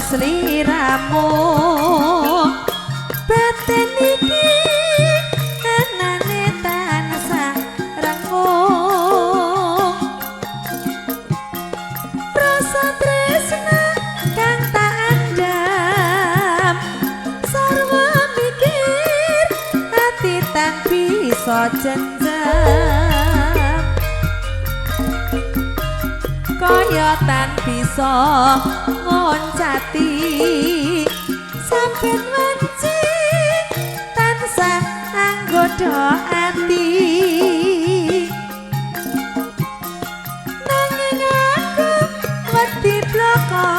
sliramu batin iki anane tansah rengung rasa tresna kang tak andam sarwa mikir hati tan bisa jenjam kaya tan bisa ngoncati sampeyan wanci tansah anggodo ati nanging aku wedi bloko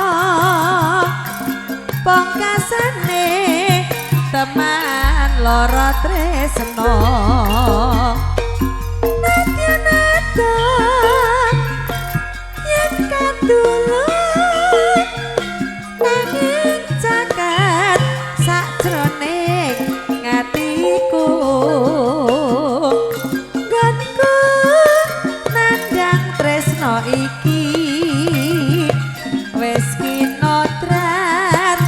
pungkasane teman lara tresno nadyan adem yen kadulur nanging caket sakjroning ngatiku nggonku nandang tresno iki wis kinodrat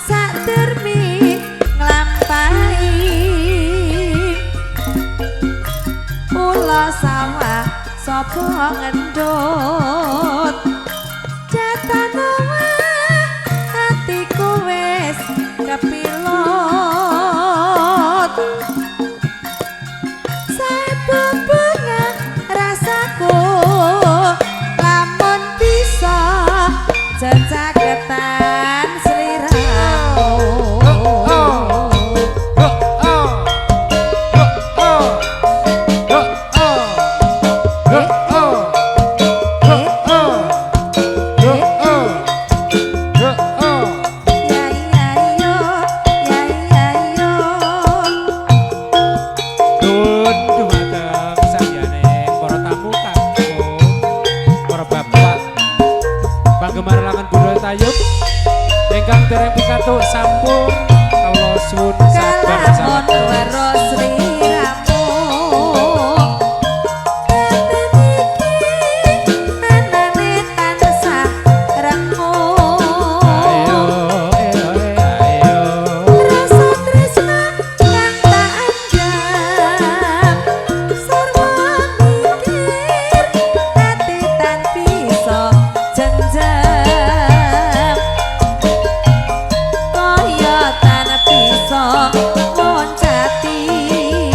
sadermi nglampahi ula sawah sapa ngendut jatana hatiku wis kepilut sabubungan rasaku lamun bisa jejagetan sliramu ingkang dereng pikantuk sampun kawula suwun sabar sabar ngoncati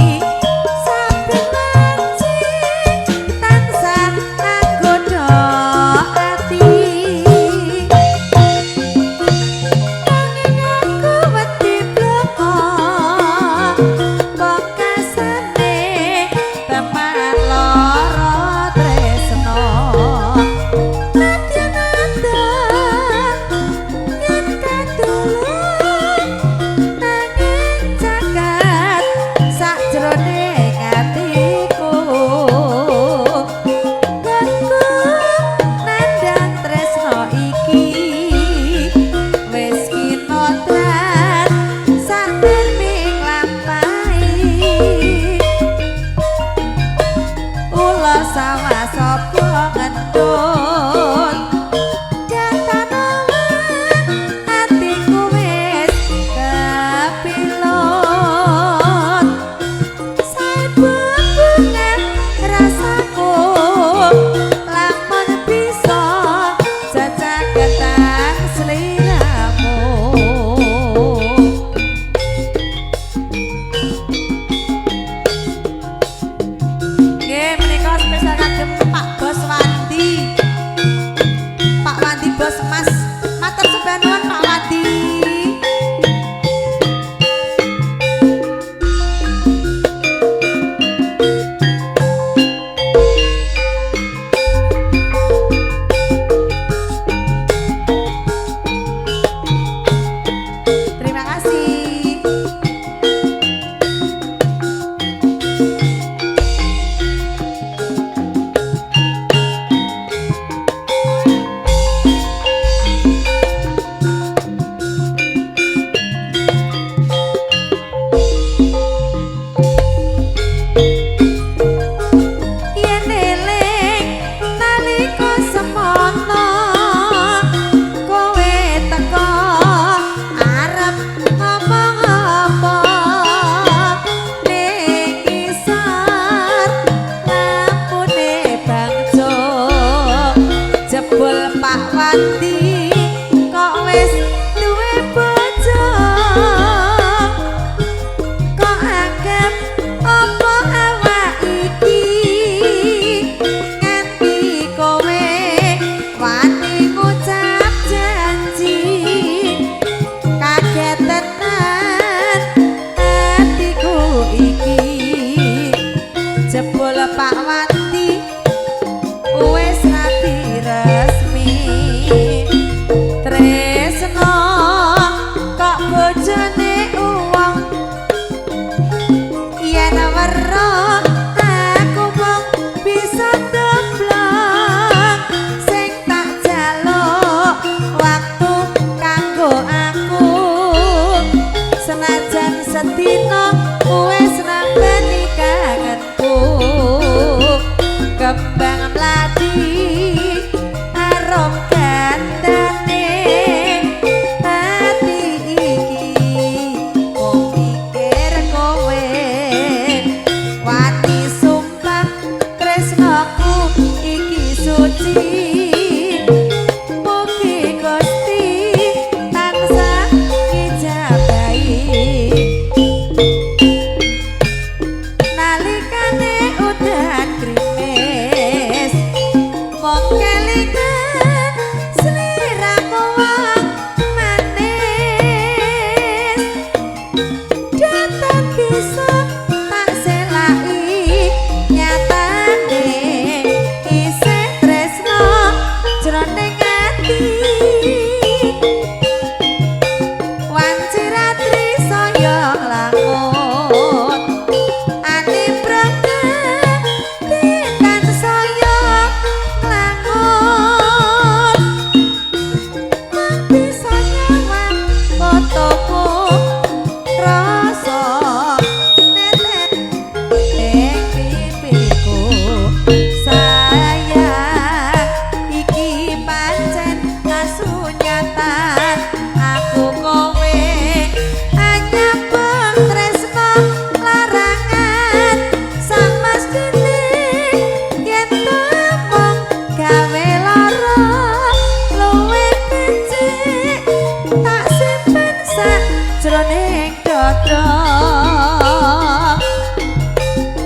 jroning dada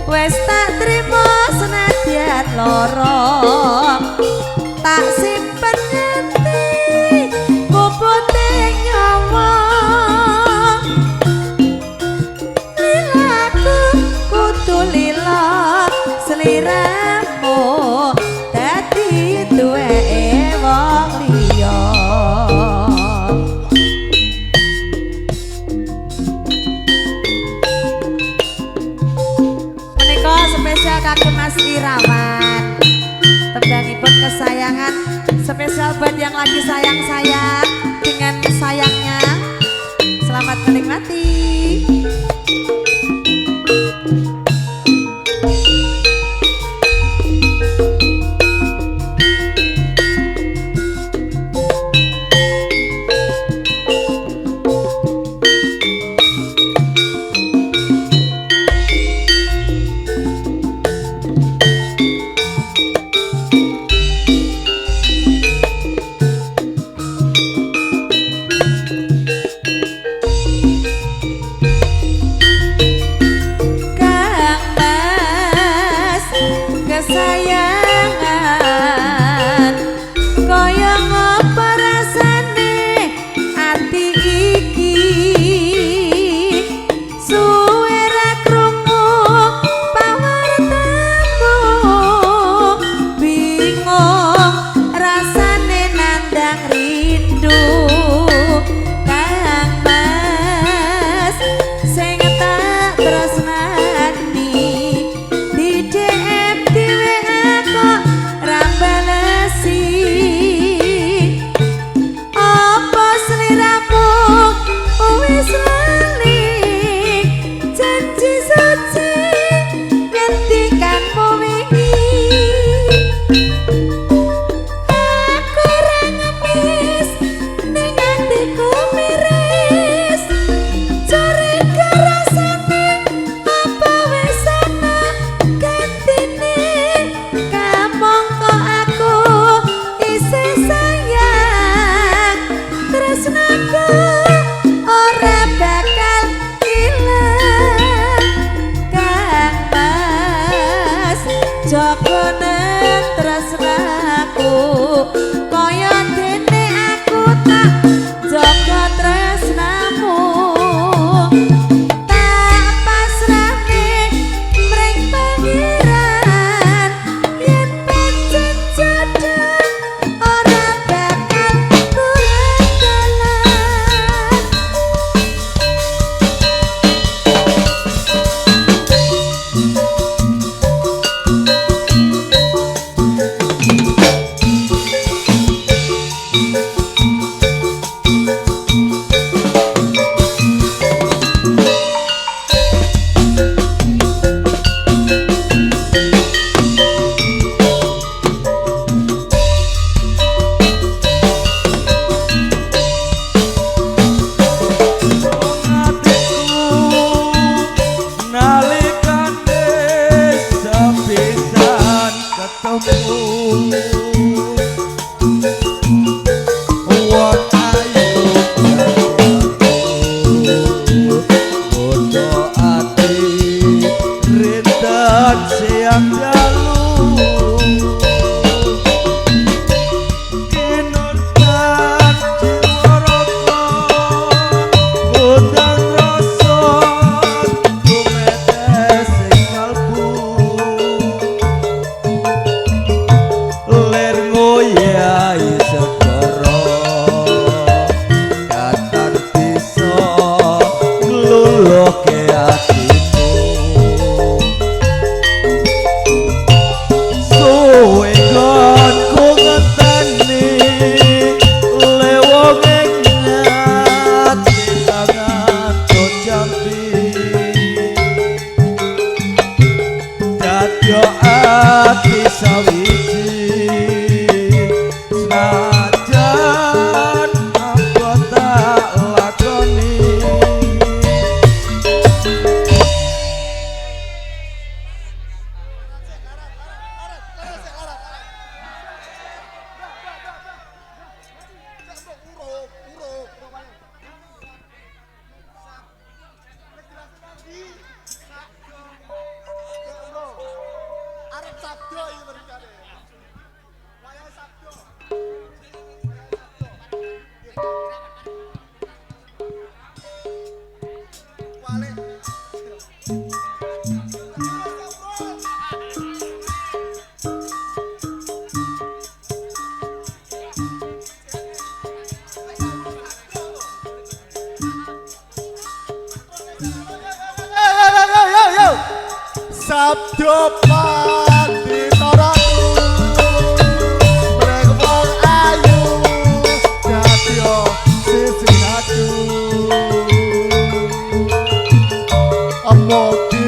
wis tak trimo senadyan lara tak simpen nganti puputing nyawa lilaku kudu lila sliramu dadi duweke wong liya menika spesial kangge Mas Irawan tembangipun kesayangan spesial buat yang lagi sayang-sayang dengan sayangnya selamat menikmati. Kesayangan kaya ngapa rasane ati iki suwe ra krungu pawartamu bingung rasane nandang rindu Kang Mas sing tak tresnani di DM apa seliramu wis lali janji suci ngendikanmu wingi aku ora ngemis ning atiku miris curiga rasane apa wis ana gantine kamangka aku isih sayang tresnaku ora bakal ilang Kang Mas jaga tresnaku kaya dene aku tak jaga tresnamu tak pasrahke mring pangeran yen pancen jodoh ora bakal kurang dalan sabdo pati toratu mreng wong ayu dadya sisi hati amoki